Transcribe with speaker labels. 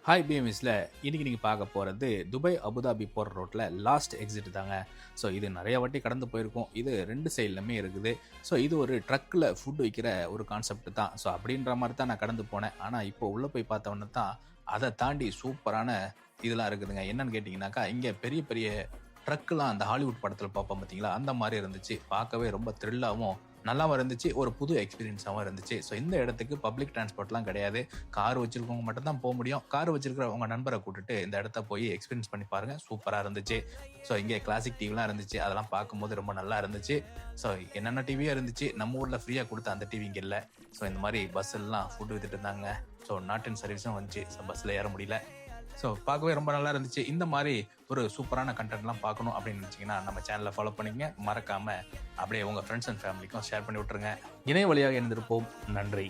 Speaker 1: Hi பிஎம்எஸில் இன்றைக்கி நீங்கள் பார்க்க போகிறது துபாய் அபுதாபி போகிற ரோட்டில் லாஸ்ட் எக்ஸிட் தாங்க. ஸோ இது நிறைய வாட்டி கடந்து போயிருக்கோம். இது 2 சைட்லையுமே இருக்குது. ஸோ இது ஒரு ட்ரக்கில் ஃபுட் விற்கிற ஒரு கான்செப்ட் தான். ஸோ அப்படின்ற மாதிரி தான் நான் கடந்து போனேன். ஆனால் இப்போ உள்ளே போய் பார்த்தவொன்னே தான் அதை தாண்டி சூப்பரான இதெல்லாம் இருக்குதுங்க. என்னன்னு கேட்டிங்கனாக்கா, இங்கே பெரிய பெரிய ட்ரக்குலாம் அந்த ஹாலிவுட் படத்தில் பார்ப்போம் பார்த்தீங்களா, அந்த மாதிரி இருந்துச்சு. பார்க்கவே ரொம்ப த்ரில்லாகவும் நல்லாவும் இருந்துச்சு. ஒரு புது எக்ஸ்பீரியன்ஸாகவும் இருந்துச்சு. ஸோ இந்த இடத்துக்கு பப்ளிக் டிரான்ஸ்போர்ட்லாம் கிடையாது. கார் வச்சிருக்கவங்க மட்டும் தான் போக முடியும். கார் வச்சிருக்கிற உங்க நண்பரை கூட்டிட்டு இந்த இடத்த போய் எக்ஸ்பீரியன்ஸ் பண்ணி பாருங்க. சூப்பரா இருந்துச்சு. ஸோ இங்கே கிளாசிக் டிவிலாம் இருந்துச்சு. அதெல்லாம் பார்க்கும்போது ரொம்ப நல்லா இருந்துச்சு. ஸோ என்னென்ன டிவியும் இருந்துச்சு. நம்ம ஊர்ல ஃப்ரீயா கொடுத்த அந்த டிவி இங்கே இல்லை. ஸோ இந்த மாதிரி பஸ் எல்லாம் ஃபுட் வித்துட்டு இருந்தாங்க. ஸோ நாட் இன் சர்வீஸும் வந்துச்சு. ஸோ பஸ்ல ஏற முடியல. ஸோ பார்க்கவே ரொம்ப நல்லா இருந்துச்சு. இந்த மாதிரி ஒரு சூப்பரான கண்டென்ட்லாம் பார்க்கணும் அப்படின்னு நினச்சிங்கன்னா நம்ம சேனலை ஃபாலோ பண்ணிங்க. மறக்காம அப்படியே உங்கள் ஃப்ரெண்ட்ஸ் அண்ட் ஃபேமிலிக்கும் ஷேர் பண்ணி விட்டுருங்க. இணைய வழியாக இருந்திருப்போம். நன்றி.